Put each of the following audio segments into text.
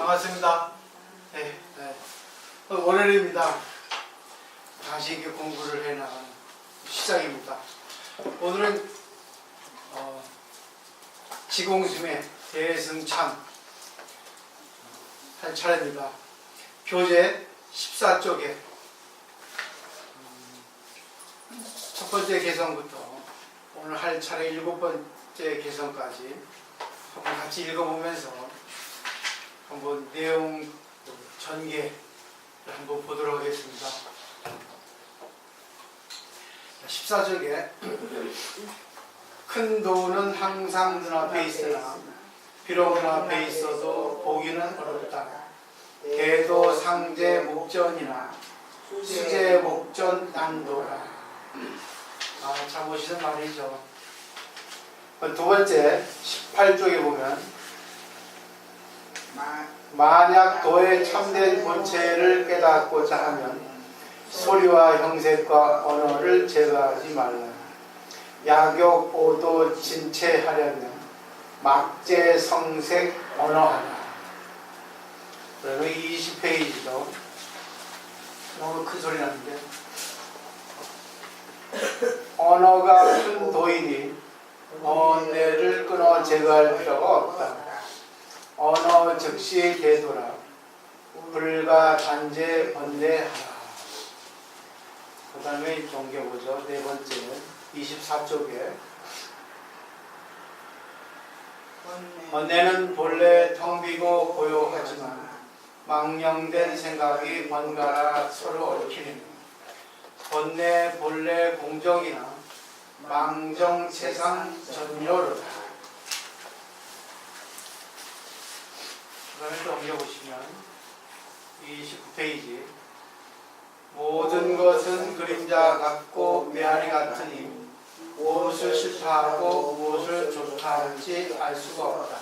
반갑습니다. 네, 네. 월요일입니다. 다시 이렇게 공부를 해나가는 시작입니다. 오늘은 지공심의 대승참 할 차례입니다. 교재 14쪽에 첫 번째 개성부터 오늘 할 차례 7번째 개성까지 한번 같이 읽어보면서 한번 내용 전개를 한번 보도록 하겠습니다. 14쪽에 큰 도는 항상 눈앞에 있으나 비록 눈앞에 있어도 보기는 어렵다. 개도 상제 목전이나 수제 목전 난도라. 잘 보시는 말이죠. 두 번째 18쪽에 보면 만약 도의 참된 본체를 깨닫고자 하면 소리와 형색과 언어를 제거하지 말라. 약욕 오도 진체하려면 막제 성색 언어하라. 그러면 20페이지도 너무 큰 소리 나는데 언어가 큰 도이니 언어를 끊어 제거할 필요가 없다. 언어 즉시 되돌아 불가 단제 번뇌하라. 그 다음에 넘겨보죠. 네 번째는 24쪽에 번뇌는 본래 텅 비고 고요하지만 망령된 생각이 번갈아 서로 얽히는 번뇌 본래 공정이나 망정체상 전요로다. 그 다음에 넘겨보시면 29페이지 모든 것은 그림자 같고 메아리 같으니 무엇을 싫다하고 무엇을 좋다할지 알 수가 없다.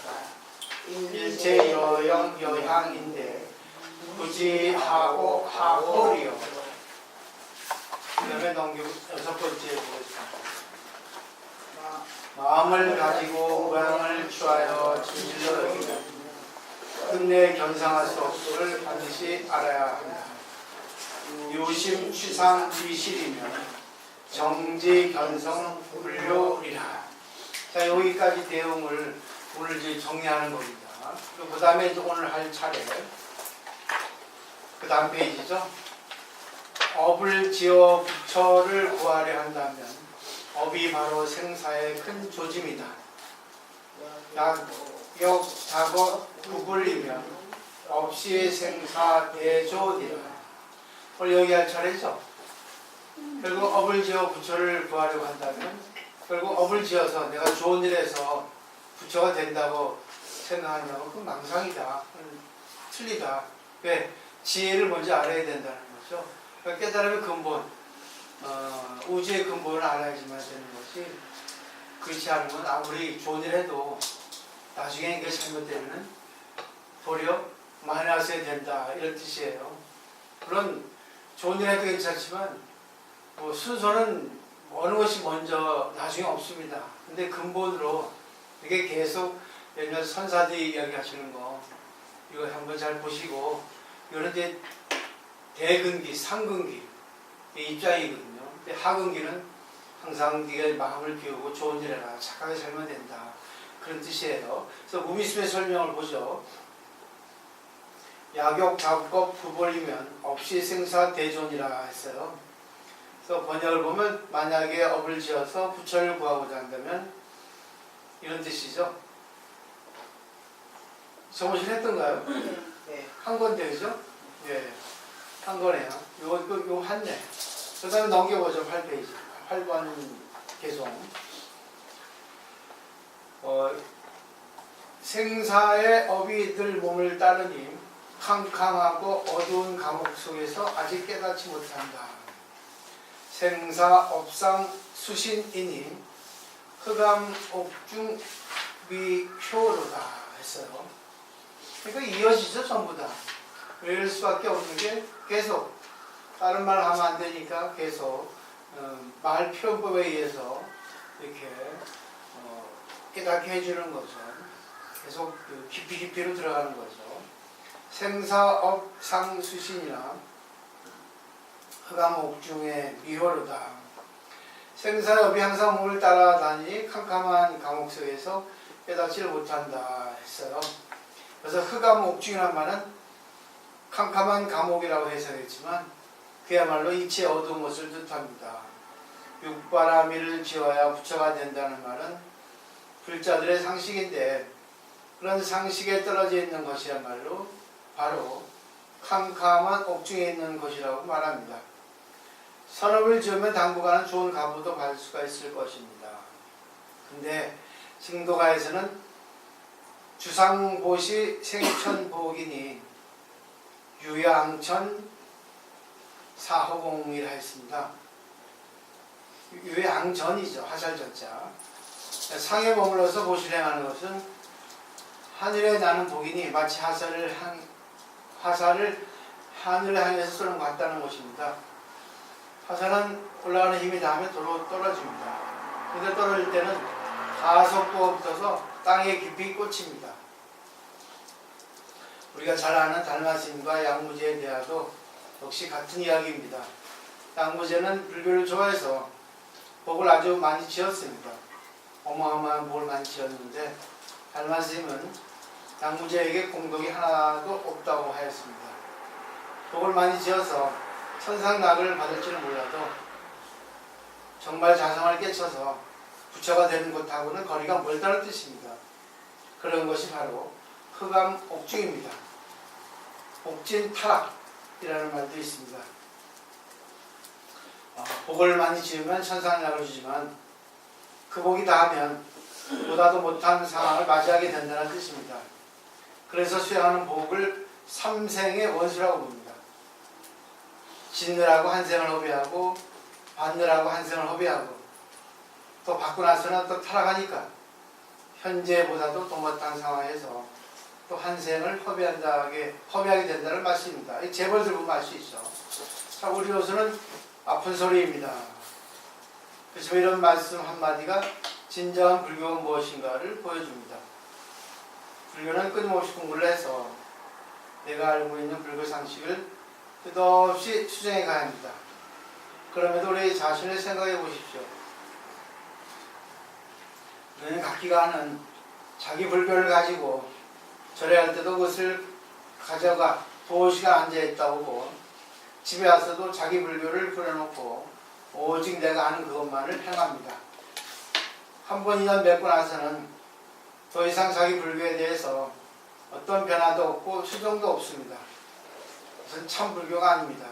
일체 여영 여향인데 부지하고 하고리요. 그 다음에 여섯 번째 보겠습니다. 마음을 가지고 모양을 취하여 진실로 여기면 끝내 견상할 수 없음을 반드시 알아야 한다. 유심 취상 비실이면 정지 견성 불료리라. 자, 여기까지 내용을 오늘 이제 정리하는 겁니다. 그 다음에 이제 오늘 할 차례 그 다음 페이지죠. 업을 지어 부처를 구하려 한다면 업이 바로 생사의 큰 조짐이다. 약욕 작업 구불이면 없이 생사 대조니라. 오늘 여기 할 차례죠. 결국 업을 지어 부처를 구하려고 한다면 결국 업을 지어서 내가 좋은 일에서 부처가 된다고 생각하냐고 그건 망상이다. 틀리다. 왜? 지혜를 먼저 알아야 된다는 거죠. 그러니까 깨달음의 근본, 우주의 근본을 알아야지만 되는 것이, 그렇지 않으면 아무리 좋은 일 해도 나중에 이게 잘못되면 도리어 마이너스에 된다, 이런 뜻이에요. 물론 좋은 일 해도 괜찮지만 순서는 어느 것이 먼저 나중에 없습니다. 근데 근본으로 이게 계속 예를 들어 선사들이 이야기하시는 거 이거 한번 잘 보시고, 이거는 이제 대근기, 상근기 입장이거든요. 근데 하근기는 항상 네가 마음을 비우고 좋은 일 해라, 착하게 살면 된다, 그런 뜻이에요. 그래서 우미스의 설명을 보죠. 약욕 작법 부벌이면 없이 생사 대존이라 했어요. 그래서 번역을 보면 만약에 업을 지어서 부처를 구하고자 한다면 이런 뜻이죠. 저번에 했던가요? 네. 한 건데, 그죠? 예. 한 거네요. 요거 한네. 그 다음에 넘겨보죠. 8페이지. 8번 개송. 생사의 업이 늘 몸을 따르니 캄캄하고 어두운 감옥 속에서 아직 깨닫지 못한다. 생사 업상 수신이니 흑암 옥중 위효로다 했어요. 그러니까 이어지죠, 전부 다. 이럴 수밖에 없는 게 계속 다른 말 하면 안 되니까 계속 말 표현법에 의해서 이렇게 깨닫게 해주는 거죠. 계속 깊이로 들어가는 거죠. 생사업상수신이나 흑암옥중의 미호로다. 생사업이 항상 몸을 따라다니니 캄캄한 감옥 속에서 깨닫지를 못한다 했어요. 그래서 흑암옥중이란 말은 캄캄한 감옥이라고 해석했지만 그야말로 이치의 어두운 것을 뜻합니다. 육바라미를 지어야 부처가 된다는 말은 불자들의 상식인데 그런 상식에 떨어져 있는 것이야말로 바로 캄캄한 옥중에 있는 것이라고 말합니다. 선업을 지으면 당분간은 좋은 가부도 받을 수가 있을 것입니다. 근데 증도가에서는 주상보시 생천복이니 유양천 사호공이라 했습니다. 유양전이죠. 화살전자. 상에 머물러서 보시를 행하는 것은 하늘에 나는 복이니 마치 화살을 하늘을 향해서 쏘는 것 같다는 것입니다. 화살은 올라가는 힘이 닿으면 도로 떨어집니다. 근데 떨어질 때는 가속도가 붙어서 땅에 깊이 꽂힙니다. 우리가 잘 아는 달마신과 양무제에 대하도 역시 같은 이야기입니다. 양무제는 불교를 좋아해서 복을 아주 많이 지었습니다. 어마어마한 복을 많이 지었는데 달마스님은 양무제에게 공덕이 하나도 없다고 하였습니다. 복을 많이 지어서 천상낙을 받을지는 몰라도 정말 자성을 깨쳐서 부처가 되는 것하고는 거리가 멀다는 뜻입니다. 그런 것이 바로 흑암옥중입니다. 옥진타락이라는 말도 있습니다. 복을 많이 지으면 천상낙을 주지만 그 복이 닿으면 보다도 못한 상황을 맞이하게 된다는 뜻입니다. 그래서 수행하는 복을 삼생의 원수라고 봅니다. 짓느라고 한 생을 허비하고 받느라고 한 생을 허비하고 또 받고 나서는 또 타락하니까 현재보다도 더 못한 상황에서 또 한 생을 허비하게 된다는 말씀입니다. 이 재벌 들고 알 수 있죠. 자, 우리 교수는 아픈 소리입니다. 그래서 이런 말씀 한마디가 진정한 불교가 무엇인가를 보여줍니다. 불교는 끊임없이 공부를 해서 내가 알고 있는 불교 상식을 끝없이 수정해 가야 합니다. 그럼에도 우리 자신을 생각해 보십시오. 우리는 각기가 하는 자기 불교를 가지고 절에할 때도 그것을 가져가 도시가 앉아있다 오고 집에 와서도 자기 불교를 그려놓고 오직 내가 아는 그것만을 행합니다. 한 번 인연 맺고 나서는 더 이상 자기 불교에 대해서 어떤 변화도 없고 수정도 없습니다. 그것은 참 불교가 아닙니다.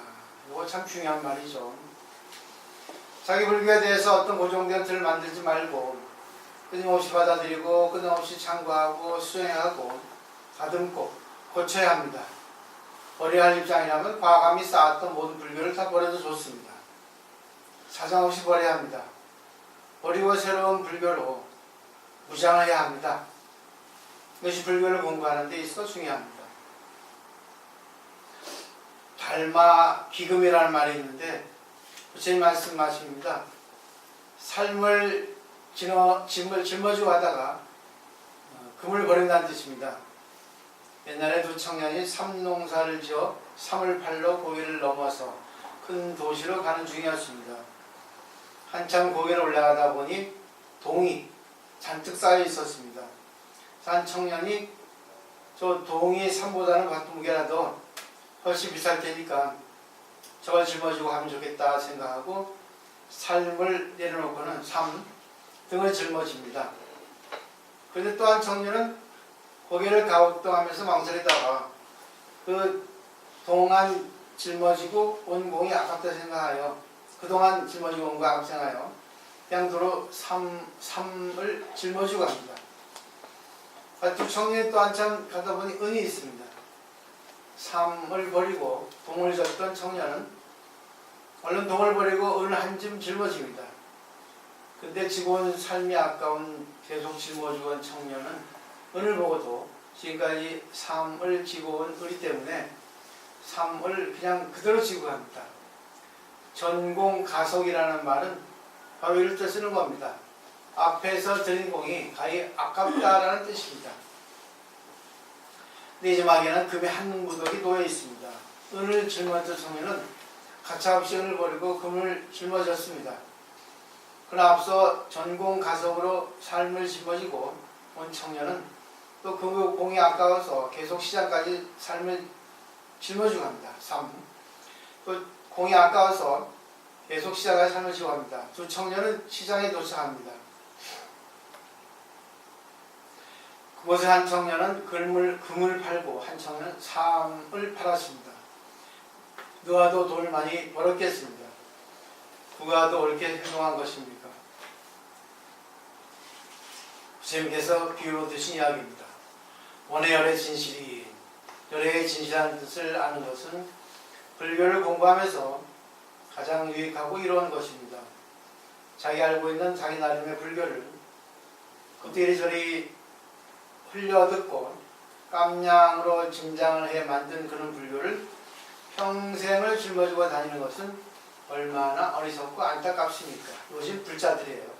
이거 참 중요한 말이죠. 자기 불교에 대해서 어떤 고정된 틀을 만들지 말고 끊임없이 받아들이고 끊임없이 참고하고 수행하고 다듬고 고쳐야 합니다. 버려야 할 입장이라면 과감히 쌓았던 모든 불교를 다 버려도 좋습니다. 사정없이 버려야 합니다. 버리고 새로운 불교로 무장을 해야 합니다. 이것이 불교를 공부하는 데 있어 중요합니다. 달마 기금이라는 말이 있는데 부처님 말씀하십니다. 삶을 짊어지고 하다가 금을 버린다는 뜻입니다. 옛날에 두 청년이 삼농사를 지어 삼을 팔러 고개를 넘어서 큰 도시로 가는 중이었습니다. 한참 고개를 올라가다 보니 동이 잔뜩 쌓여 있었습니다. 한 청년이 저 동이 삼보다는 같은 무게라도 훨씬 비쌀 테니까 저걸 짊어지고 가면 좋겠다 생각하고 삶을 내려놓고는 등을 짊어집니다. 그런데 또 한 청년은 고개를 갸우뚱하면서 망설이다가 그 동안 짊어지고 온 공이 아깝다 생각하여 그동안 짊어지고 온 거 아깝다 생각하여 그냥 도로 삶을 짊어지고 갑니다. 두 청년이 또 한참 가다 보니 은이 있습니다. 삶을 버리고 동을 졌던 청년은 얼른 동을 버리고 은을 한 짐 짊어집니다. 근데 지고 온 삶이 아까운 계속 짊어지고 온 청년은 은을 보고도 지금까지 삶을 지고 온 은이 때문에 삶을 그냥 그대로 지고 갑니다. 전공가속이라는 말은 바로 이럴 때 쓰는 겁니다. 앞에서 드린 공이 가히 아깝다라는 뜻입니다. 내지막에는 금의 한 무더기 놓여 있습니다. 은을 짊어진 청년은 가차없이 은을 버리고 금을 짊어졌습니다. 그러나 앞서 전공 가석으로 삶을 짊어지고 온 청년은 또 그 공이 아까워서 계속 시장까지 삶을 짊어지고 갑니다. 3. 또 공이 아까워서 계속 시장까지 삶을 짊어지고 갑니다. 두 청년은 시장에 도착합니다. 그곳에 한 청년은 금을 팔고 한 청년은 삶을 팔았습니다. 누가도 돈을 많이 벌었겠습니다. 누가 더 옳게 행동한 것입니까? 부처님께서 비유로 드신 이야기입니다. 원의 열의 진실이 열의 진실한 뜻을 아는 것은 불교를 공부하면서 가장 유익하고 이로운 것입니다. 자기 알고 있는 자기 나름의 불교를 이리저리 흘려듣고 깜냥으로 짐장을 해 만든 그런 불교를 평생을 짊어지고 다니는 것은 얼마나 어리석고 안타깝습니까? 이것이 불자들이에요.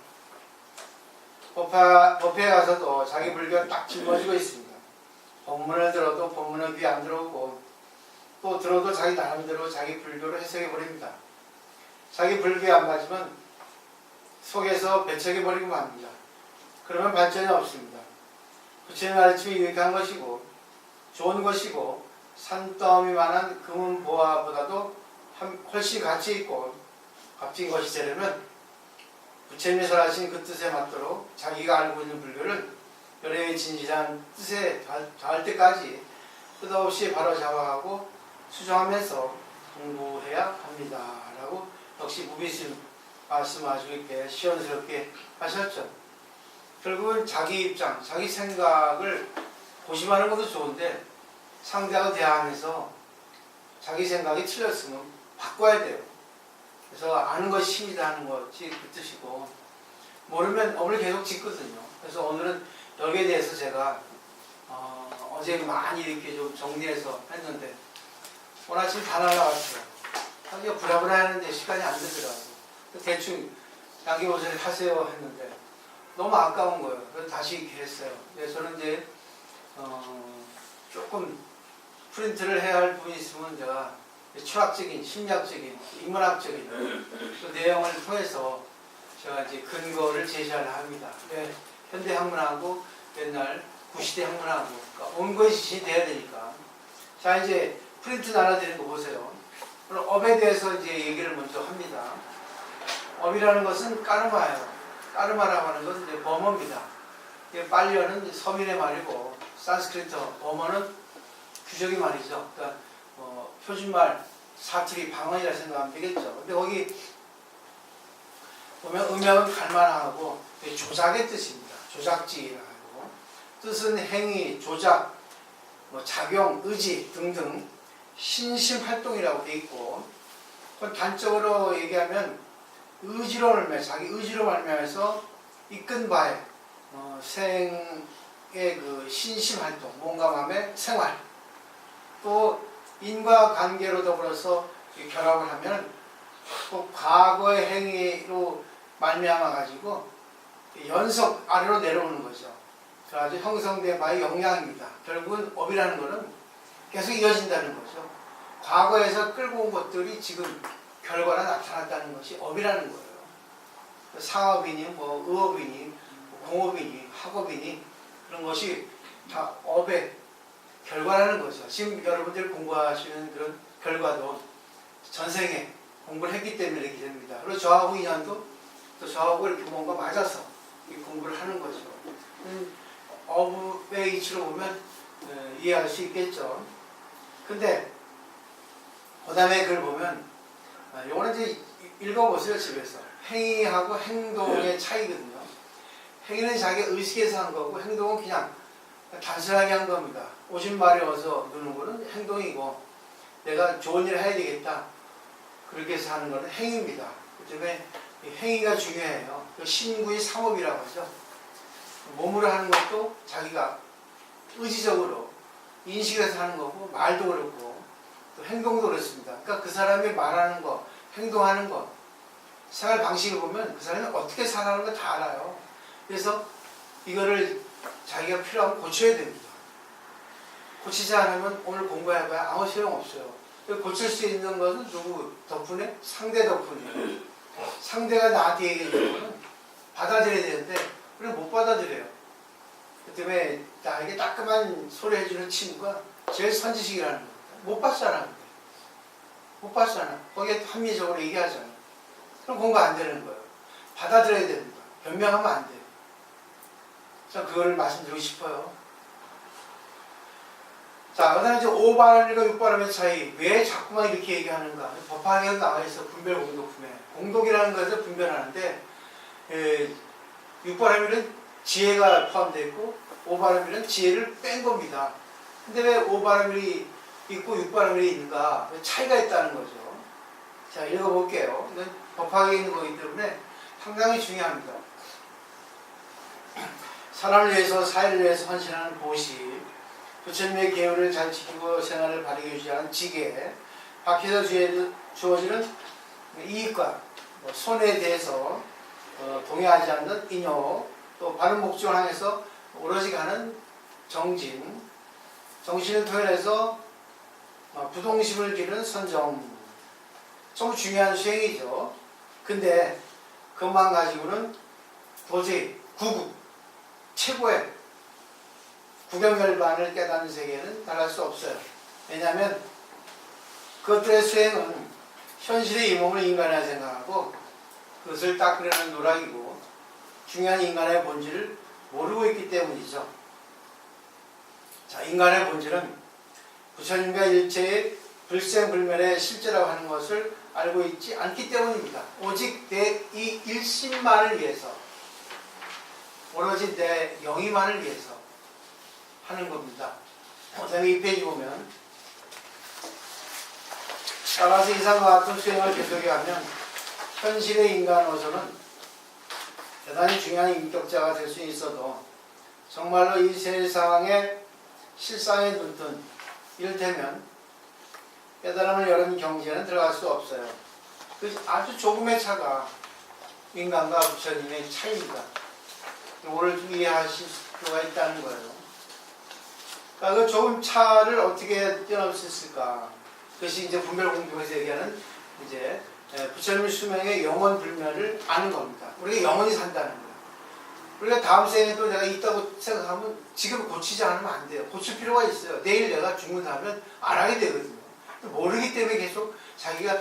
법회에 가서도 자기 불교 딱 짊어지고 있습니다. 법문을 들어도 법문은 귀에 안 들어오고 또 들어도 자기 나름대로 자기 불교를 해석해 버립니다. 자기 불교에 안 맞으면 속에서 배척해 버리고 맙니다. 그러면 발전이 없습니다. 부처님 가르침이 유익한 것이고 좋은 것이고 산더미만한 금은 보화보다도 훨씬 가치 있고 값진 것이 되려면 부처님이 설하신 그 뜻에 맞도록 자기가 알고 있는 불교를 열의 진실한 뜻에 닿을 때까지 끝없이 바로잡아가고 수정하면서 공부해야 합니다. 라고 역시 무비심 말씀 아주 이렇게 시원스럽게 하셨죠. 결국은 자기 입장, 자기 생각을 고심하는 것도 좋은데 상대하고 대화하면서 자기 생각이 틀렸으면 바꿔야 돼요. 그래서 아는 것이 힘이다 하는 것이 그 뜻이고 모르면 업을 계속 짓거든요. 그래서 오늘은 여기에 대해서 제가 어제 많이 이렇게 좀 정리해서 했는데 오늘 아침 다 날라갔어요. 하기가 부랴부랴 했는데 시간이 안 되더라고요. 대충 양기보살 하세요 했는데 너무 아까운 거예요. 그래서 다시 이렇게 했어요. 그래서 저는 이제 조금 프린트를 해야 할 부분이 있으면 제가 철학적인, 심리학적인, 인문학적인 그 내용을 통해서 제가 이제 근거를 제시하려 합니다. 네, 현대 학문하고 옛날 구시대 학문하고 그러니까 온거의 지신이 돼야 되니까. 자, 이제 프린트 나눠드리는 거 보세요. 오늘 업에 대해서 이제 얘기를 먼저 합니다. 업이라는 것은 까르마예요. 까르마라고 하는 것은 이제 범어입니다. 빨려는 서민의 말이고 산스크리트 범어는 규적의 말이죠. 그러니까 표준말 사투리 방언이라 생각하면 되겠죠. 근데 거기 보면 음역은 갈만하고 조작의 뜻입니다. 조작지라고 하고 뜻은 행위, 조작, 작용, 의지 등등 신심활동이라고 돼 있고 그건 단적으로 얘기하면 의지로 말미암아 자기 의지로 말미암아서 이끈 바에 생의 그 신심활동, 몸과 마음의 생활 또 인과관계로 더불어서 결합을 하면 또 과거의 행위로 말미암아 가지고 연속 아래로 내려오는 거죠. 그래서 형성된 바의 영향입니다. 결국은 업이라는 것은 계속 이어진다는 거죠. 과거에서 끌고 온 것들이 지금 결과가 나타났다는 것이 업이라는 거예요. 사업이니 의업이니 공업이니 학업이니 그런 것이 다 업의 결과라는 거죠. 지금 여러분들이 공부하시는 그런 결과도 전생에 공부를 했기 때문에 이렇게 됩니다. 그리고 저하고 인연도 또 저하고 이렇게 뭔가 맞아서 공부를 하는 거죠. 업의 이치로 보면 이해할 수 있겠죠. 근데 그 다음에 그걸 보면 요거는 이제 읽어보세요. 집에서. 행위하고 행동의 차이거든요. 행위는 자기 의식에서 한 거고 행동은 그냥 단순하게 한 겁니다. 오신 말이 어서 누는 거는 행동이고 내가 좋은 일을 해야 되겠다 그렇게 해서 하는 거는 행위입니다. 그 때문에 행위가 중요해요. 신구의 삼업이라고 하죠. 몸으로 하는 것도 자기가 의지적으로 인식해서 하는 거고 말도 그렇고 또 행동도 그렇습니다. 그러니까 그 사람이 말하는 거, 행동하는 거, 생활 방식을 보면 그 사람이 어떻게 살아가는 거 다 알아요. 그래서 이거를 자기가 필요하면 고쳐야 됩니다. 고치지 않으면 오늘 공부해봐야 아무 소용없어요. 고칠 수 있는 것은 누구 덕분에? 상대 덕분이에요. 상대가 나한테 얘기해주면 받아들여야 되는데 우리는 못 받아들여요. 그 때문에 나에게 따끔한 소리 해주는 친구가 제일 선지식이라는 겁니다. 못 봤잖아. 못 봤잖아. 거기에 합리적으로 얘기하잖아. 그럼 공부 안 되는 거예요. 받아들여야 되는 거예요. 변명하면 안 돼요. 저 그거를 말씀드리고 싶어요. 자, 그 다음에 이제 5바람일과 6바람의 차이. 왜 자꾸만 이렇게 얘기하는가? 법학에도 나와 있어. 분별, 공독, 분해. 공독이라는 것을 분별하는데, 6바람일은 지혜가 포함되어 있고, 5바람일은 지혜를 뺀 겁니다. 근데 왜 5바람일이 있고 6바람일이 있는가? 차이가 있다는 거죠. 자, 읽어볼게요. 이건 법학에 있는 거기 때문에 상당히 중요합니다. 사람을 위해서, 사회를 위해서 헌신하는 보시, 부처님의 계율을 잘 지키고 생활을 바르게 유지하는 지계, 밖에서 주어지는 이익과 손해에 대해서 동의하지 않는 인요, 또 바른 목적을 향해서 오로지 가는 정진, 정신을 토해내서 부동심을 기르는 선정. 좀 중요한 수행이죠. 근데 그것만 가지고는 도저히 최고의 구경멸반을 깨닫는 세계는 달할 수 없어요. 왜냐하면 그것들의 수행은 현실의 이 몸을 인간이라 생각하고 그것을 닦으려는 노력이고 중요한 인간의 본질을 모르고 있기 때문이죠. 자, 인간의 본질은 부처님과 일체의 불생불멸의 실제라고 하는 것을 알고 있지 않기 때문입니다. 오직 내 이 일심만을 위해서, 오로지 내 영이만을 위해서 하는 겁니다. 그 다음에 이 페이지 보면, 따라서 이상과 같은 수행을 계속해가면 현실의 인간으로서는 대단히 중요한 인격자가 될 수 있어도 정말로 이 세상의 실상에 눈뜬 이를테면 깨달음을 여는 경지에는 들어갈 수 없어요. 아주 조금의 차가 인간과 부처님의 차이입니다. 이거를 좀 이해하실 필요가 있다는 거예요. 그러니까 그 조금 차를 어떻게 뛰어넘을 수 있을까? 그것이 이제 분별공동에서 얘기하는 이제 부처님의 수명의 영원 불멸을 아는 겁니다. 우리가 영원히 산다는 거예요. 우리가 다음 생에도 내가 있다고 생각하면 지금 고치지 않으면 안 돼요. 고칠 필요가 있어요. 내일 내가 죽는다면 안 하게 되거든요. 모르기 때문에 계속 자기가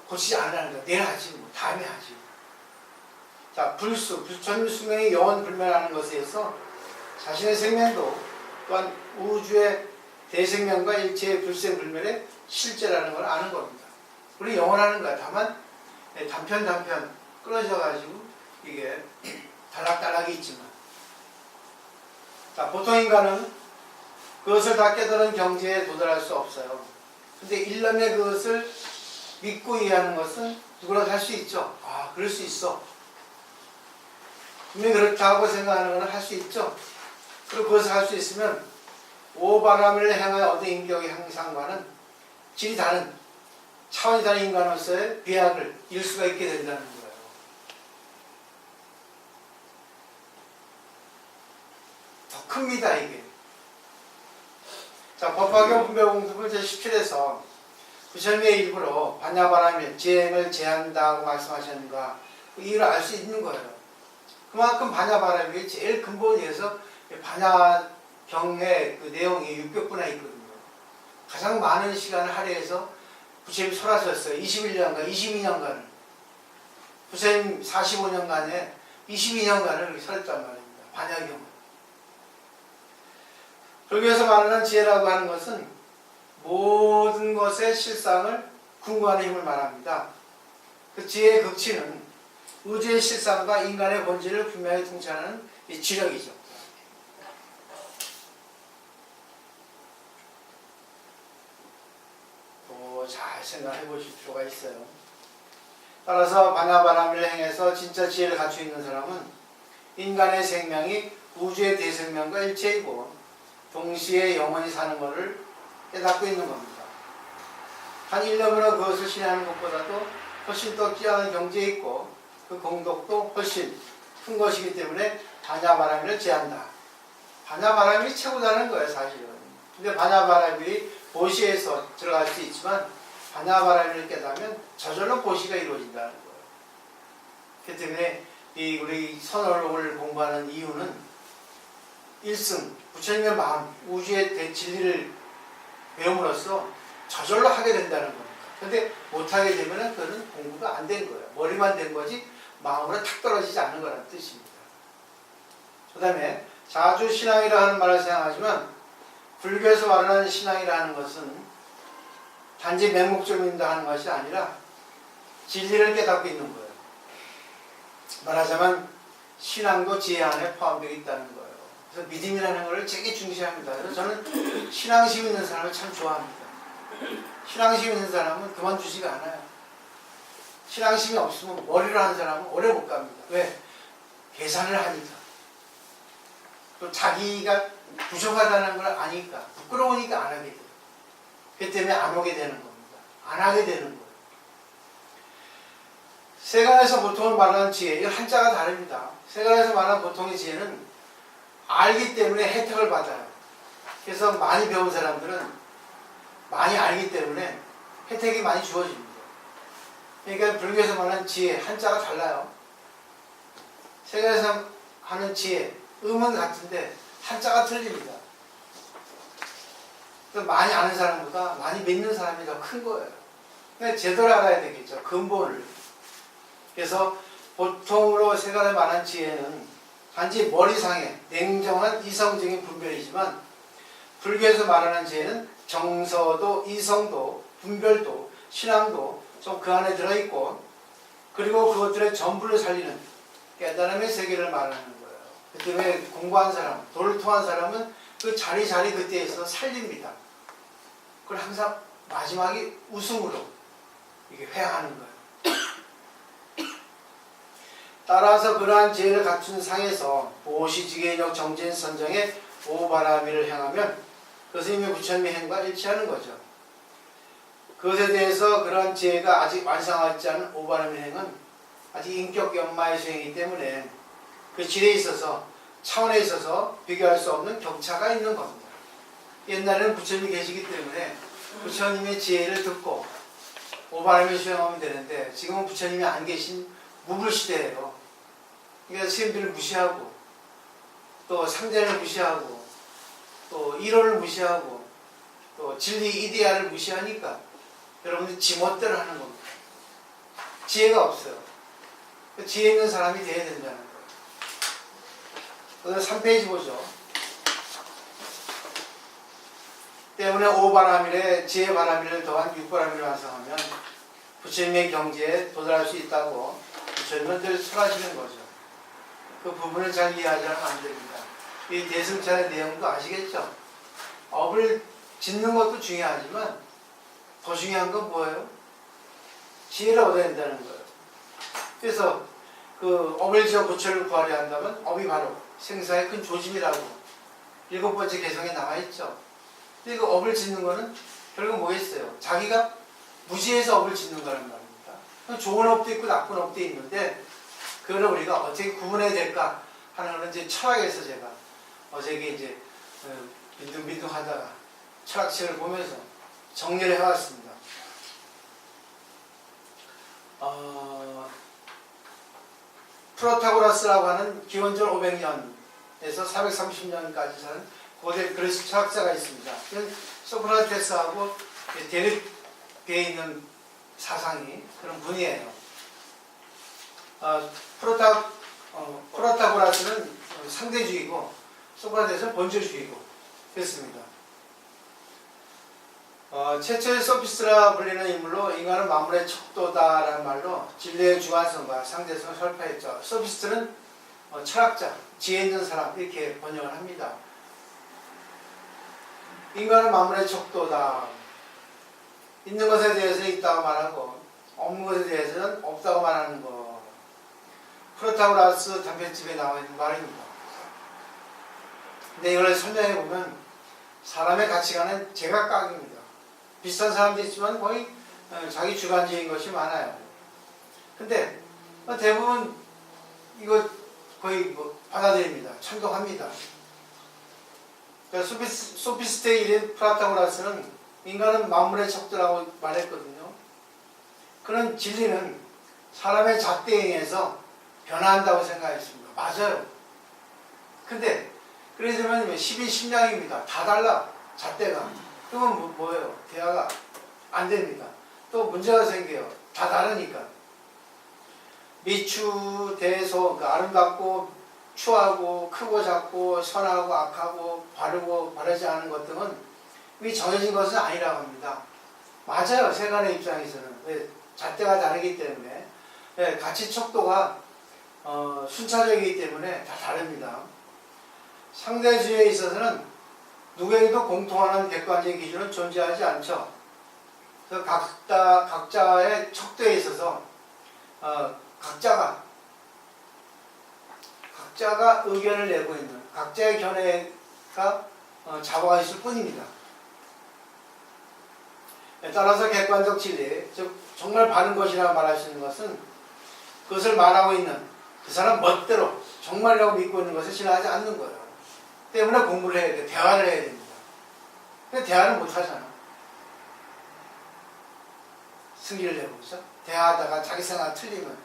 고치지 않으라는 거예요. 내일 하지, 뭐 다음에 하지. 자, 부처님 수명의 영원 불멸하는 것에 의해서 자신의 생명도 또한 우주의 대생명과 일체의 불생불멸의 실제라는 걸 아는 겁니다. 우리 영원하는 거야. 다만 단편 끊어져 가지고 이게 단락단락이 있지만, 자, 보통 인간은 그것을 다 깨달은 경지에 도달할 수 없어요. 근데 일념의 그것을 믿고 이해하는 것은 누구라도 할 수 있죠. 아, 그럴 수 있어. 분명히 그렇다고 생각하는 건 할 수 있죠. 그리고 그것을 할 수 있으면 오바람을 향하여 얻은 인격의 향상과는 질이 다른, 차원이 다른 인간으로서의 비약을 이룰 수가 있게 된다는 거예요. 더 큽니다, 이게. 자, 법화경 분별공습을 제17에서 부처님의 일부러 반야바람일, 지행을 제한다고 말씀하셨는가, 그 이유를 알 수 있는 거예요. 그만큼 반야바람일이 제일 근본에서 반야경의 그 내용이 600분에 있거든요. 가장 많은 시간을 할애해서 부처님이 설하셨어요. 21년간, 22년간을. 부처님 45년간에 22년간을 설했단 말입니다. 반야경을. 불교에서 말하는 지혜라고 하는 것은 모든 것의 실상을 궁구하는 힘을 말합니다. 그 지혜의 극치는 우주의 실상과 인간의 본질을 분명히 통치하는 이 지력이죠. 또 잘 생각해 보실 필요가 있어요. 따라서 반야바람을 행해서 진짜 지혜를 갖추고 있는 사람은 인간의 생명이 우주의 대생명과 일체이고 동시에 영원히 사는 것을 깨닫고 있는 겁니다. 한 일념으로 그것을 실현하는 것보다도 훨씬 더 뛰어난 경지에 있고 그 공덕도 훨씬 큰 것이기 때문에 반야바람일을 제한다. 반야바라밀이 최고다는 거예요, 사실은. 근데 반야바라밀이 보시에서 들어갈 수 있지만 반야바라밀을 깨닫으면 저절로 보시가 이루어진다는 거예요. 그렇기 때문에 우리 선언을 공부하는 이유는 일승, 부처님의 마음, 우주의 진리를 배움으로써 저절로 하게 된다는 겁니다. 근데 못하게 되면 그거는 공부가 안 된 거예요. 머리만 된 거지 마음으로 탁 떨어지지 않는 거라는 뜻입니다. 그 다음에 자주 신앙이라 하는 말을 사용하지만 불교에서 말하는 신앙이라는 것은 단지 맹목적으로 믿는다 하는 것이 아니라 진리를 깨닫고 있는 거예요. 말하자면 신앙도 지혜 안에 포함되어 있다는 거예요. 그래서 믿음이라는 것을 되게 중시합니다. 그래서 저는 신앙심 있는 사람을 참 좋아합니다. 신앙심 있는 사람은 그만두지가 않아요. 신앙심이 없으면 머리로 하는 사람은 오래 못 갑니다. 왜? 계산을 하니까. 또 자기가 부족하다는 걸 아니까, 부끄러우니까 안 하게 돼요. 그 때문에 안 오게 되는 겁니다. 안 하게 되는 거예요. 세간에서 보통을 말하는 지혜, 이 한자가 다릅니다. 세간에서 말하는 보통의 지혜는 알기 때문에 혜택을 받아요. 그래서 많이 배운 사람들은 많이 알기 때문에 혜택이 많이 주어집니다. 그러니까 불교에서 말하는 지혜, 한자가 달라요. 세간에서 하는 지혜, 음은 같은데 한자가 틀립니다. 많이 아는 사람보다 많이 믿는 사람이 더 큰 거예요. 그러니까 제대로 알아야 되겠죠. 근본을. 그래서 보통으로 세간에 말하는 지혜는 단지 머리상의 냉정한 이성적인 분별이지만 불교에서 말하는 지혜는 정서도, 이성도, 분별도, 신앙도 좀 그 안에 들어있고 그리고 그것들의 전부를 살리는 깨달음의 세계를 말하는 거예요. 그 때문에 공부한 사람, 도를 통한 사람은 그 자리 그때에서 살립니다. 그걸 항상 마지막에 웃음으로 이게 회하는 거예요. 따라서 그러한 지혜를 갖춘 상에서 보시지계인역 정진선정의 오바라미를 행하면 그것은 이미 부처님의 행과 일치하는 거죠. 그것에 대해서 그러한 지혜가 아직 완성하지 않은 오바라미 행은 아직 인격 연마의 수행이기 때문에 그 질에 있어서 차원에 있어서 비교할 수 없는 격차가 있는 겁니다. 옛날에는 부처님이 계시기 때문에 부처님의 지혜를 듣고 오바라미 수행하면 되는데 지금은 부처님이 안 계신 무불시대예요. 그러니까 스님들을 무시하고 또 상대를 무시하고 또 이론을 무시하고 또 진리 이데아를 무시하니까 여러분들 지멋대로 하는 겁니다. 지혜가 없어요. 지혜 있는 사람이 돼야 된다는 거예요. 3페이지 보죠. 때문에 5바라밀에 지혜바라밀을 더한 6바라밀을 완성하면 부처님의 경지에 도달할 수 있다고 부처님은 늘 설하시는 거죠. 그 부분을 잘 이해하지 않으면 안 됩니다. 이 대승찬의 내용도 아시겠죠? 업을 짓는 것도 중요하지만 더 중요한 건 뭐예요? 지혜를 얻어야 된다는 거예요. 그래서 그 업을 지어 부처를 구하려 한다면 업이 바로 생사의 큰 조짐이라고 7번째 개성에 나와있죠. 근데 그 업을 짓는 거는 결국 뭐겠어요? 자기가 무지해서 업을 짓는 거란 말입니다. 좋은 업도 있고 나쁜 업도 있는데 그거를 우리가 어떻게 구분해야 될까 하는 거는 이제 철학에서 제가 어제게 이제 빈둥빈둥 하다가 철학책을 보면서 정리를 해왔습니다. 프로타고라스라고 하는 기원전 500년에서 430년까지 사는 고대 그리스 철학자가 있습니다. 소크라테스하고 대립되어 있는 사상이 그런 분이에요. 프로타고라스는 상대주의고 소크라테스는 본질주의고 그렇습니다. 최초의 소피스트라 불리는 인물로 인간은 만물의 척도다라는 말로 진리의 주관성과 상대성을 설파했죠. 소피스트는 철학자, 지혜 있는 사람 이렇게 번역을 합니다. 인간은 만물의 척도다. 있는 것에 대해서 있다고 말하고 없는 것에 대해서는 없다고 말하는 것. 프로타고라스 단편집에 나와 있는 말입니다. 근데 이걸 설명해 보면 사람의 가치관은 제각각입니다. 비슷한 사람도 있지만 거의 자기 주관적인 것이 많아요. 근데 대부분 이거 거의 받아들입니다. 찬동합니다. 소피스테이드 프라타고라스는 인간은 만물의 척도라고 말했거든요. 그런 진리는 사람의 잣대에 의해서 변화한다고 생각했습니다. 맞아요. 근데 그러자면 12심량입니다. 다 달라. 잣대가. 그러면 뭐예요? 대화가 안 됩니다. 또 문제가 생겨요. 다 다르니까. 미추, 대소, 그 아름답고 추하고 크고 작고 선하고 악하고 바르고 바르지 않은 것 등은 이미 정해진 것은 아니라고 합니다. 맞아요. 세간의 입장에서는. 왜? 잣대가 다르기 때문에. 네, 가치 척도가 순차적이기 때문에 다 다릅니다. 상대주의에 있어서는 누구에게도 공통하는 객관적인 기준은 존재하지 않죠. 그래서 각자의 척도에 있어서 각자가 의견을 내고 있는 각자의 견해가 잡아가 있을 뿐입니다. 따라서 객관적 진리, 즉 정말 바른 것이라고 말할 수 있는 것은 그것을 말하고 있는 그 사람 멋대로 정말이라고 믿고 있는 것을 신뢰하지 않는 거예요. 때문에 공부를 해야 돼. 대화를 해야 됩니다. 근데 대화를 못 하잖아. 승기를 내고, 그죠? 대화하다가 자기 생각 틀리면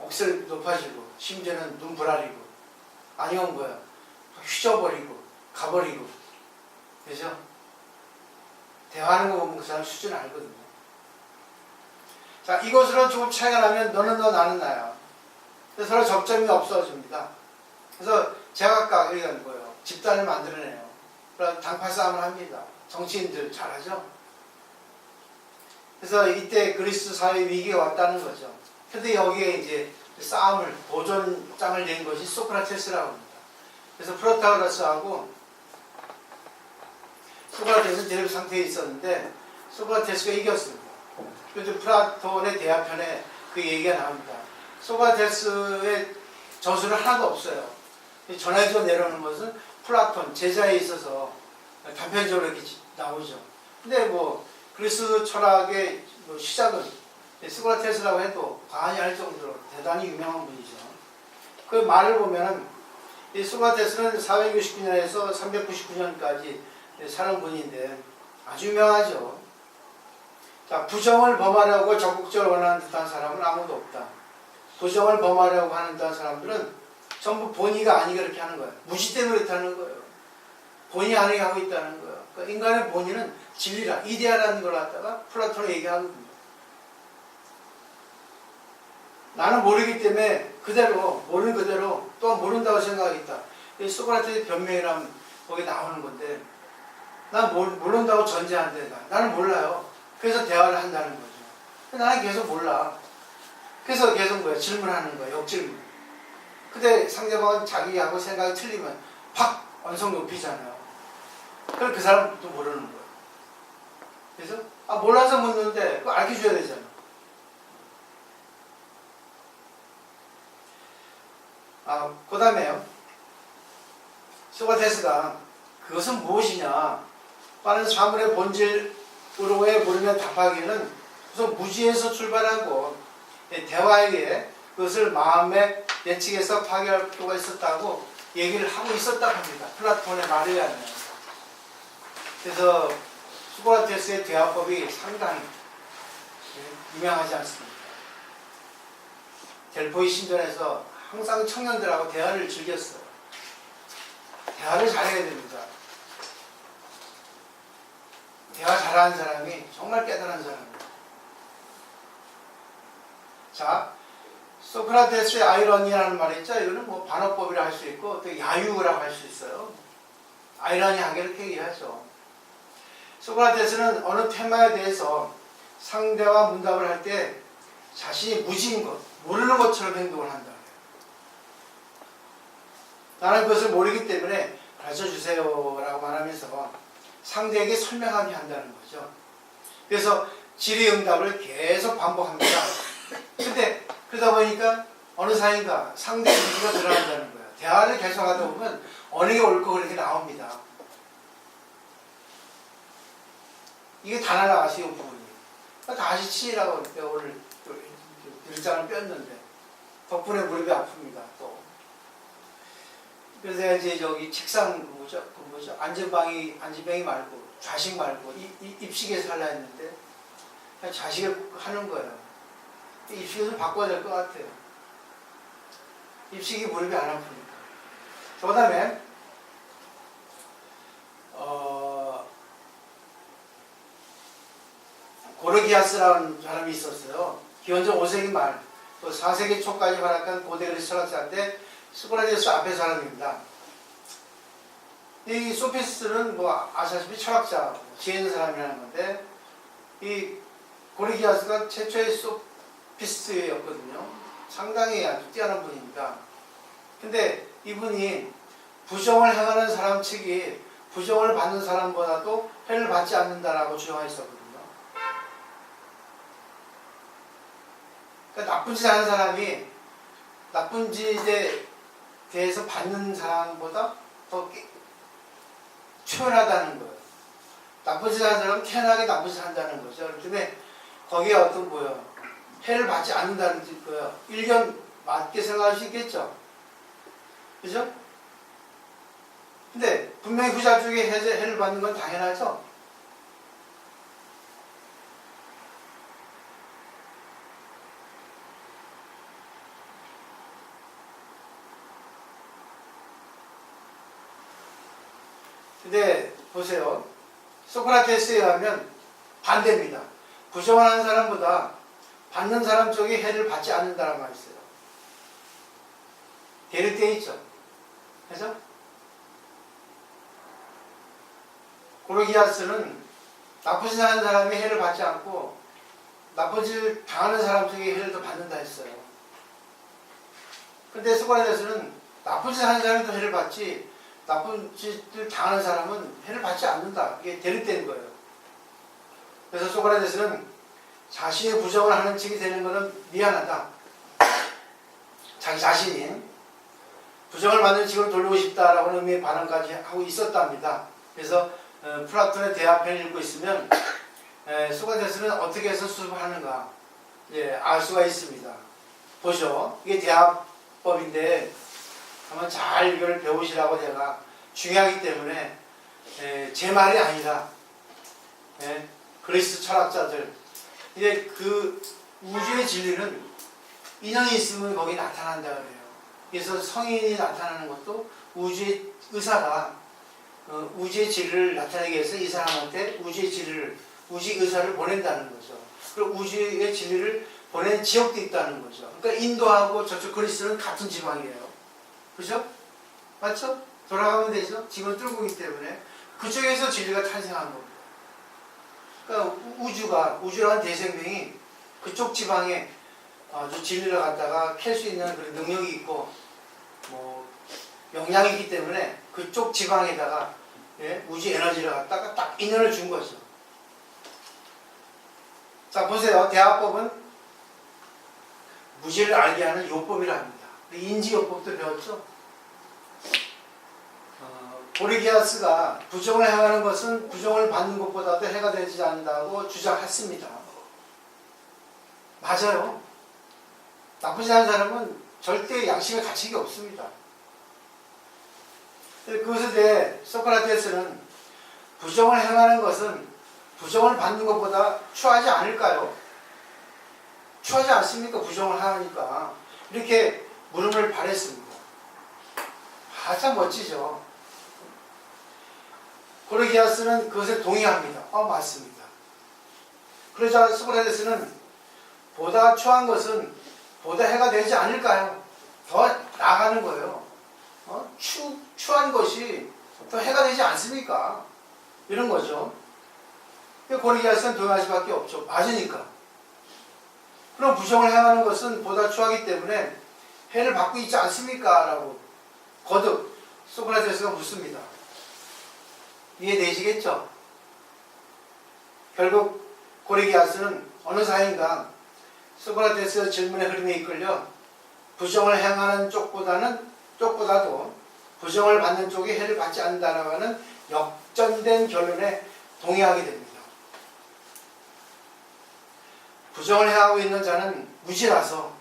억지를 높아지고, 심지어는 눈 부라리고, 아니온 거야. 휘저버리고, 가버리고. 그죠? 대화하는 거 보면 그 사람 수준 알거든요. 자, 이것으로 조금 차이가 나면 너는 너, 나는 나야. 그래서 서로 접점이 없어집니다. 그래서 제각각 이런 거예요. 집단을 만들어내요. 그래서 당파 싸움을 합니다. 정치인들 잘하죠? 그래서 이때 그리스 사회 위기가 왔다는 거죠. 근데 여기에 이제 싸움을, 도전장을 낸 것이 소크라테스라고 합니다. 그래서 프로타고라스하고 소크라테스는 대립 상태에 있었는데 소크라테스가 이겼습니다. 그런데 플라톤의 대화편에 그 얘기가 나옵니다. 소크라테스의 저술은 하나도 없어요. 전해져 내려오는 것은 플라톤, 제자에 있어서 단편적으로 이렇게 나오죠. 근데 뭐 그리스 철학의 시작은 소크라테스라고 해도 과언이 할 정도로 대단히 유명한 분이죠. 그 말을 보면은 이 소크라테스는 469년에서 399년까지 사는 분인데 아주 유명하죠. 자, 부정을 범하려고 적극적으로 원하는 듯한 사람은 아무도 없다. 부정을 범하려고 하는 듯한 사람들은 전부 본의가 아니게 그렇게 하는 거예요. 무지 때문에 그렇게 하는 거예요. 본의 아니게 하고 있다는 거예요. 그러니까 인간의 본의는 진리라, 이데아라는 걸 갖다가 플라톤이 얘기하거든요. 나는 모르기 때문에 그대로, 모르는 그대로 또 모른다고 생각하겠다. 소크라테스의 변명이라면 거기 나오는 건데, 난 모른다고 전제한대. 나는 몰라요. 그래서 대화를 한다는 거죠. 나는 계속 몰라. 그래서 계속 뭐야? 질문하는 거야. 역질문. 근데 상대방은 자기하고 생각이 틀리면 팍 언성 높이잖아요. 그럼 그 사람도 모르는 거예요. 그래서 몰라서 묻는데 그거 알려줘야 되잖아. 그 다음에요. 소크라테스가 그것은 무엇이냐? 빠른 사물의 본질으로의 모르면 답하기는 우선 무지에서 출발하고 대화에 의해 그것을 마음의 예측에서 파괴할 필요가 있었다고 얘기를 하고 있었다고 합니다. 플라톤의 말에 의하면. 그래서 소크라테스의 대화법이 상당히 유명하지 않습니까? 델포이 신전에서 항상 청년들하고 대화를 즐겼어요. 대화를 잘해야 됩니다. 대화 잘하는 사람이 정말 깨달은 사람입니다. 자, 소크라테스의 아이러니라는 말이 있죠. 이거는 뭐 반어법이라 할 수 있고 또 야유라고 할 수 있어요. 아이러니하게 이렇게 얘기하죠. 소크라테스는 어느 테마에 대해서 상대와 문답을 할 때 자신이 무지인 것, 모르는 것처럼 행동을 한다. 나는 그것을 모르기 때문에 가르쳐주세요 라고 말하면서 상대에게 설명하게 한다는 거죠. 그래서 질의응답을 계속 반복합니다. 근데 그러다 보니까 어느 사이인가 상대의 무지가 드러난다는 거예요. 대화를 계속하다 보면 어느 게 옳고 그렇게 나옵니다. 이게 다 날아가시요 부분이. 다시 치라고 오늘 글자를 뺐는데 덕분에 무릎이 아픕니다. 또 그래서 이제 여기 책상 그 뭐죠? 안전뱅이 말고 좌식 말고 입식에서 하려 했는데 그냥 좌식을 하는 거예요. 입식에서 바꿔야 될 것 같아요. 입식이 무릎이 안 아프니까. 그 다음에 고르기아스라는 사람이 있었어요. 기원전 5세기 말, 또 4세기 초까지 활약한 고대 그리스 철학자인데 소크라테스 앞에 사람입니다. 이 소피스트는 뭐 아시다시피 철학자, 지혜 있는 사람이라는 건데 이 고르기아스가 최초의 소피스트였거든요. 상당히 아주 뛰어난 분입니다. 근데 이분이 부정을 행하는 사람 측이 부정을 받는 사람보다도 해를 받지 않는다라고 주장했었거든요. 그러니까 나쁜 짓 하는 사람이 나쁜 짓에 대해서 받는 사람보다 더 초연하다는 거예요. 나쁜 짓 하는 사람은 태연하게 나쁜 짓 한다는 거죠. 그렇기 때문에 거기에 어떤 뭐예요? 해를 받지 않는다는 거예요. 일견 맞게 생각할 수 있겠죠. 그죠? 근데 분명히 부자 쪽에 해를 받는 건 당연하죠. 근데 보세요. 소크라테스에 의하면 반대입니다. 부정을 하는 사람보다 받는 사람 쪽이 해를 받지 않는다는 말이 있어요. 대립되어 있죠. 그래서 고르기아스는 나쁜 짓 하는 사람이 해를 받지 않고 나쁜 짓을 당하는 사람 쪽에 해를 더 받는다 했어요. 근데 소크라테스는 나쁜 짓 하는 사람이 더 해를 받지 나쁜 짓을 당하는 사람은 해를 받지 않는다. 이게 대립되는 거예요. 그래서 소크라테스는 자신의 부정을 하는 측이 되는 것은 미안하다. 자기 자신이 부정을 받는 측으로 돌리고 싶다라고 의미의 반응까지 하고 있었답니다. 그래서 플라톤의 대화편을 읽고 있으면 소크라테스는 어떻게 해서 수습하는가 알 수가 있습니다. 보죠. 이게 대화법인데 한번 잘 이걸 배우시라고 제가 중요하기 때문에 제 말이 아니라 그리스 철학자들 이제 그 우주의 진리는 인연이 있으면 거기 나타난다 그래요. 그래서 성인이 나타나는 것도 우주의 의사가 우주의 진리를 나타내기 위해서 이 사람한테 우주의 진리를 우주의 의사를 보낸다는 거죠. 그리고 우주의 진리를 보낸 지역도 있다는 거죠. 그러니까 인도하고 저쪽 그리스는 같은 지방이에요. 그죠? 맞죠? 돌아가면 되죠? 지금 뚫고기 때문에 그쪽에서 진리가 탄생한 겁니다. 그러니까 우주라는 대생명이 그쪽 지방에 아주 진리를 갖다가 캘 수 있는 그런 능력이 있고 뭐 역량이 있기 때문에 그쪽 지방에다가 우주 에너지를 갖다가 딱 인연을 준 거죠. 자 보세요. 대화법은 무지를 알게 하는 요법이라 합니다. 인지요법도 배웠죠? 고르기아스가 부정을 행하는 것은 부정을 받는 것보다도 해가 되지 않는다고 주장했습니다. 맞아요. 나쁘지 않은 사람은 절대 양심의 가책이 없습니다. 그것에 대해 소크라테스는 부정을 행하는 것은 부정을 받는 것보다 추하지 않을까요? 추하지 않습니까? 부정을 하니까. 이렇게 물음을 발했습니다. 참 멋지죠. 고르기아스는 그것에 동의합니다. 맞습니다. 그러자 소크라테스는 보다 추한 것은 보다 해가 되지 않을까요? 더 나아가는 거예요. 추한 것이 더 해가 되지 않습니까? 이런 거죠. 고르기아스는 동의할 수밖에 없죠. 맞으니까. 그럼 부정을 행하는 것은 보다 추하기 때문에 해를 받고 있지 않습니까? 라고 거듭 소크라테스가 묻습니다. 이해되시겠죠? 결국 고르기아스는 어느 사이인가 소크라테스의 질문의 흐름에 이끌려 부정을 행하는 쪽보다도 부정을 받는 쪽이 해를 받지 않는다라고 하는 역전된 결론에 동의하게 됩니다. 부정을 행하고 있는 자는 무지라서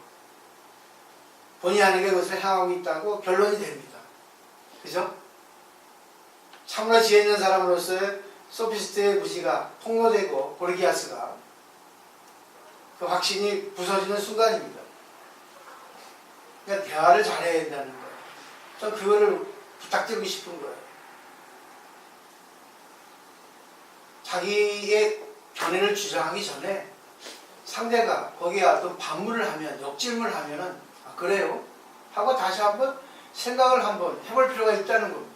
본의 아니게 그것을 행하고 있다고 결론이 됩니다. 그죠? 참으로 지혜 있는 사람으로서의 소피스트의 무지가 폭로되고 고르기아스가 그 확신이 부서지는 순간입니다. 그러니까 대화를 잘해야 된다는 거예요. 전 그거를 부탁드리고 싶은 거예요. 자기의 견해를 주장하기 전에 상대가 거기에 어떤 반문을 하면, 역질문을 하면은, 아, 그래요? 하고 다시 한번 생각을 한번 해볼 필요가 있다는 겁니다.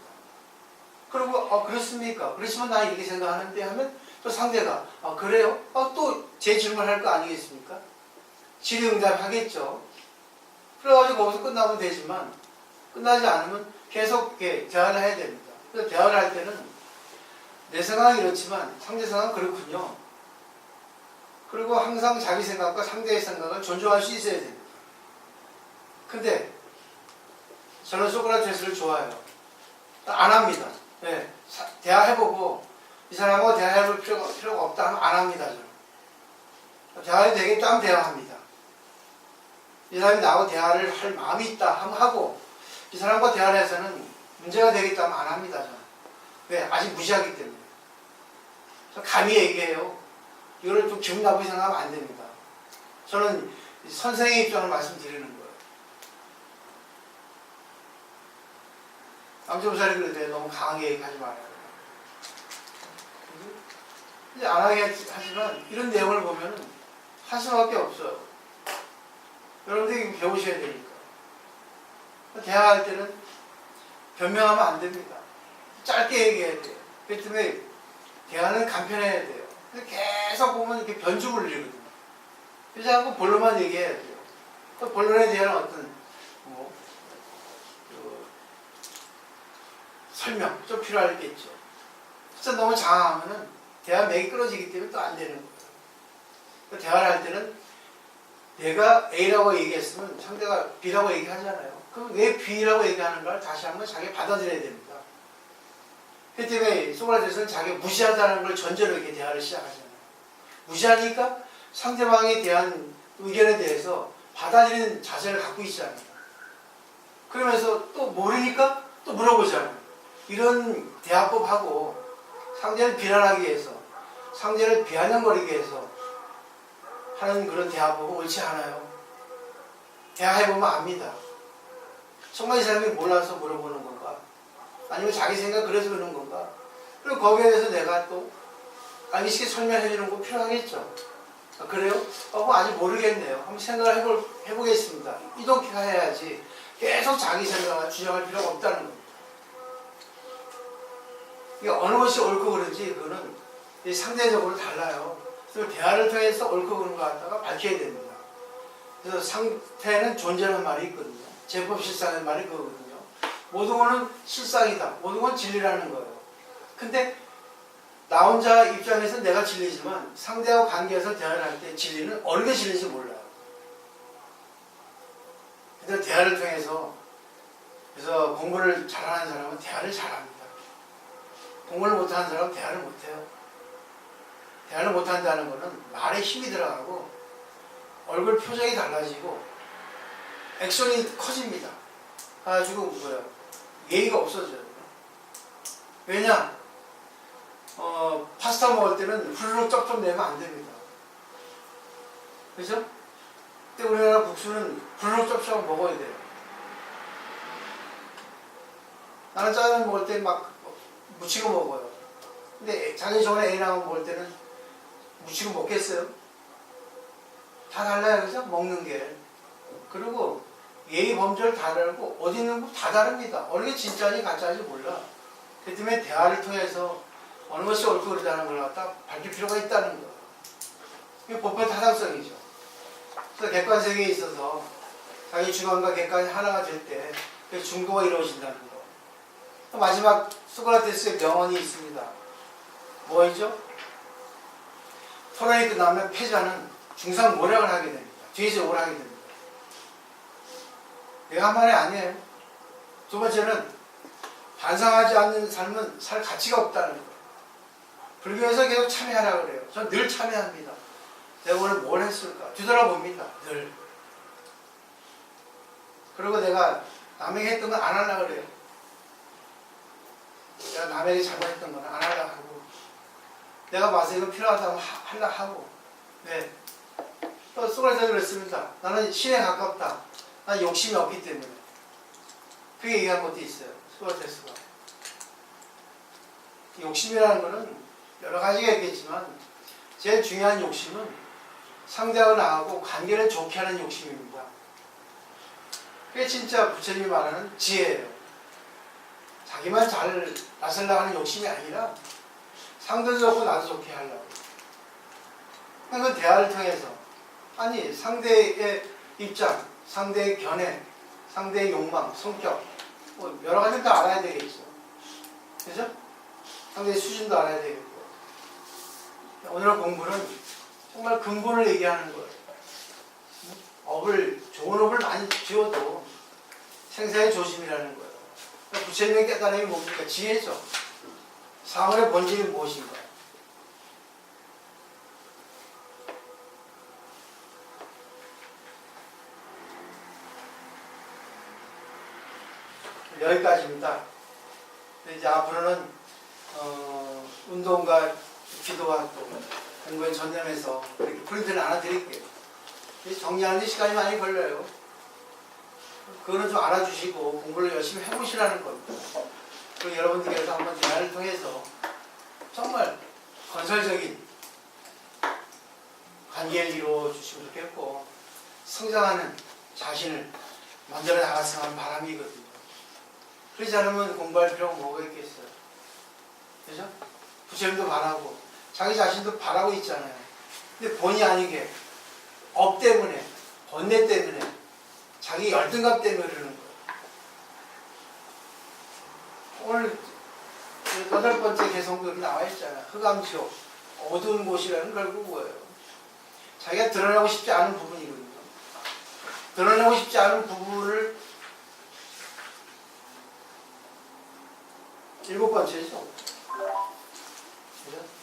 그리고, 그렇습니까? 그렇지만 나 이렇게 생각하는데 하면 또 상대가, 그래요? 또 제 질문할 거 아니겠습니까? 질의응답하겠죠. 그래가지고 거기서 끝나면 되지만, 끝나지 않으면 계속 이렇게 대화를 해야 됩니다. 그래서 대화를 할 때는 내 생각은 이렇지만 상대 생각은 그렇군요. 그리고 항상 자기 생각과 상대의 생각을 존중할 수 있어야 됩니다. 근데 저는 소크라테스를 좋아해요. 안 합니다. 네, 대화해보고 이 사람하고 대화해볼 필요가 없다 하면 안 합니다. 저는. 대화해도 되겠다 하면 대화합니다. 이 사람이 나하고 대화를 할 마음이 있다 하면 하고, 이 사람과 대화를 해서는 문제가 되겠다 하면 안 합니다. 저는. 왜? 아직 무시하기 때문에. 감히 얘기해요. 이거를 좀 기분 나쁘게 생각하면 안 됩니다. 저는 선생의 입장을 말씀드리는 거예요. 남조사를 그래도 너무 강하게 얘기하지 말아요. 이제 안 하게 하지만 이런 내용을 보면 할 수밖에 없어요. 여러분들이 배우셔야 되니까. 대화할 때는 변명하면 안 됩니다. 짧게 얘기해야 돼요. 그렇기 때문에 대화는 간편해야 돼요. 계속 보면 이렇게 변주를 일거든요. 그래서 자꾸 본론만 얘기해야 돼요. 또 본론에 대한 어떤 설명 좀 필요하겠죠. 그래서 너무 장황하면은 대화 맥이 끊어지기 때문에 또 안 되는 거예요. 대화를 할 때는 내가 A라고 얘기했으면 상대가 B라고 얘기하잖아요. 그럼 왜 B라고 얘기하는가를 다시 한번 자기가 받아들여야 됩니다. 그렇기 때문에 소크라테스는 자기가 무시하다는 걸 전제로 이렇게 대화를 시작하잖아요. 무시하니까 상대방에 대한 의견에 대해서 받아들이는 자세를 갖고 있잖아요. 그러면서 또 모르니까 또 물어보잖아요. 이런 대화법하고 상대를 비난하기 위해서, 상대를 비아냥거리기 위해서 하는 그런 대화법은 옳지 않아요. 대화해보면 압니다. 정말 이 사람이 몰라서 물어보는 건가? 아니면 자기 생각 그래서 그러는 건가? 그리고 거기에 대해서 내가 또 알기 쉽게 설명해 주는 거 필요하겠죠. 그래요? 그거 아직 모르겠네요. 한번 생각을 해보겠습니다. 이렇게 해야지 계속 자기 생각을 주장할 필요가 없다는 겁니다. 이게 어느 것이 옳고 그른지 그거는 상대적으로 달라요. 그래서 대화를 통해서 옳고 그른 거 갖다가 밝혀야 됩니다. 그래서 상태는 존재라는 말이 있거든요. 제법실상의 말이 그거거든요. 모든 거는 실상이다. 모든 건 진리라는 거예요. 근데 나 혼자 입장에서 내가 진리지만 상대하고 관계에서 대화를 할 때 진리는 어느 게 진리인지 몰라요. 근데 대화를 통해서 그래서 공부를 잘하는 사람은 대화를 잘합니다. 공부를 못하는 사람은 대화를 못해요. 대화를 못한다는 것은 말에 힘이 들어가고 얼굴 표정이 달라지고 액션이 커집니다. 가지고 예의가 없어져요. 왜냐? 파스타 먹을 때는 후루룩 쩝쩝 내면 안 됩니다. 그죠? 근데 우리나라 국수는 후루룩 쩝쩝 먹어야 돼요. 나는 짜장 먹을 때 막 묻히고 먹어요. 근데 자기 전에 애랑 먹을 때는 묻히고 먹겠어요? 다 달라요. 그죠? 먹는 게. 그리고 예의 범절 다 다르고 어디 있는 거 다 다릅니다. 어느 게 진짜인지 가짜인지 몰라. 그 때문에 대화를 통해서 어느 것이 옳고 그르다는 걸 갖다 밝힐 필요가 있다는 거예요. 이게 법의 타당성이죠. 그래서 객관세계에 있어서 자기 주관과 객관이 하나가 될 때 그 중도가 이루어진다는 거. 또 마지막 소크라테스의 명언이 있습니다. 뭐이죠? 토론이 끝나면 패자는 중상 모략을 하게 됩니다. 뒤에서 욕을 하게 됩니다. 내가 한 말이 아니에요. 두 번째는 반성하지 않는 삶은 살 가치가 없다는 거예요. 불교에서 계속 참여하라고 그래요. 전 늘 참여합니다. 내가 오늘 뭘 했을까? 뒤돌아봅니다. 늘. 그리고 내가 남에게 했던 건 안 하려고 그래요. 내가 남에게 잘못했던 거는 안 하려고 하고, 내가 봐서 이거 필요하다고 하려고 하고, 네. 또 소크라테스가 그랬습니다. 나는 신에 가깝다. 난 욕심이 없기 때문에. 그게 얘기한 것도 있어요. 소크라테스가. 욕심이라는 거는 여러 가지가 있겠지만 제일 중요한 욕심은 상대하고 나하고 관계를 좋게 하는 욕심입니다. 그게 진짜 부처님이 말하는 지혜예요. 자기만 잘 나서려고 하는 욕심이 아니라 상대도 좋고 나도 좋게 하려고. 그 대화를 통해서 아니 상대의 입장, 상대의 견해, 상대의 욕망, 성격 뭐 여러 가지를 다 알아야 되겠죠. 그죠? 상대의 수준도 알아야 되겠고. 오늘 공부는 정말 근본을 얘기하는 거예요. 좋은 업을 많이 지어도 생사의 조심이라는 거예요. 그러니까 부처님의 깨달음이 뭡니까? 지혜죠. 사물의 본질이 무엇인가? 여기까지입니다. 이제 앞으로는 운동과 기도와 또 공부에 전념해서 이렇게 프린트를 나눠드릴게요. 정리하는 데 시간이 많이 걸려요. 그거는 좀 알아주시고 공부를 열심히 해보시라는 겁니다. 그리고 여러분들께서 한번 대화를 통해서 정말 건설적인 관계를 이루어주시면 좋겠고 성장하는 자신을 만들어 나갔으면 하는 바람이거든요. 그렇지 않으면 공부할 필요가 뭐가 있겠어요. 그죠? 부처님도 바라고 자기 자신도 바라고 있잖아요. 근데 본의 아니게 업 때문에 번뇌 때문에 자기 열등감 때문에 그러는 거예요. 오늘 8번째 개성도 여기 나와 있잖아요. 흑암지옥 어두운 곳이라는 결국 뭐예요? 자기가 드러나고 싶지 않은 부분이거든요. 드러나고 싶지 않은 부분을 7번째죠.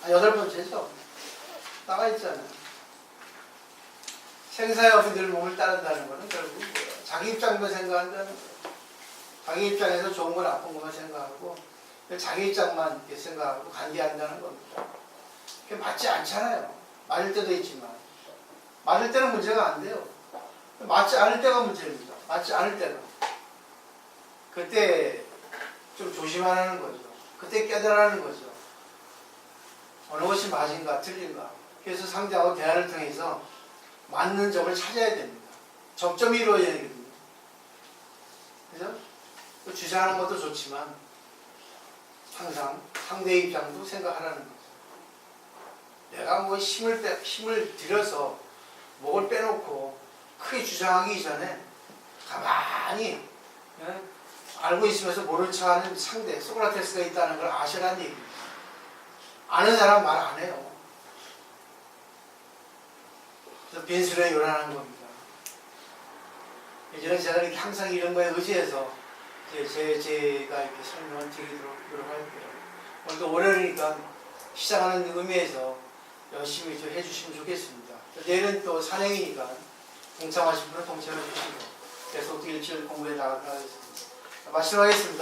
8번째죠. 나와 있잖아요. 생사의 업이 늘 몸을 따른다는 것은 결국 뭐예요? 자기 입장만 생각한다는 거예요. 자기 입장에서 좋은 건 나쁜 것만 생각하고 자기 입장만 이렇게 생각하고 관계한다는 겁니다. 그게 맞지 않잖아요. 맞을 때도 있지만 맞을 때는 문제가 안 돼요. 맞지 않을 때가 문제입니다. 맞지 않을 때가. 그때 좀 조심하라는 거죠. 그때 깨달으라는 거죠. 어느 것이 맞은가 틀린가. 그래서 상대하고 대화를 통해서 맞는 점을 찾아야 됩니다. 접점이 이루어져야 되거든요. 그죠? 주장하는 것도 좋지만 항상 상대의 입장도 생각하라는 거죠. 내가 뭐 힘을 들여서 목을 빼놓고 크게 주장하기 전에 가만히 알고 있으면서 모른 척하는 상대 소크라테스가 있다는 걸 아시라는 얘기입니다. 아는 사람 말 안 해요. 그래서 빈술에 요란한 겁니다. 이제는 제가 이렇게 항상 이런 거에 의지해서 제가 이렇게 설명을 드리도록 노력할게요. 오늘도 월요일이니까 시작하는 의미에서 열심히 좀 해주시면 좋겠습니다. 내일은 또 산행이니까 동참하신 분은 동참해 주시고 계속 또 일주일 공부해 나가겠습니다. 마치도록 하겠습니다.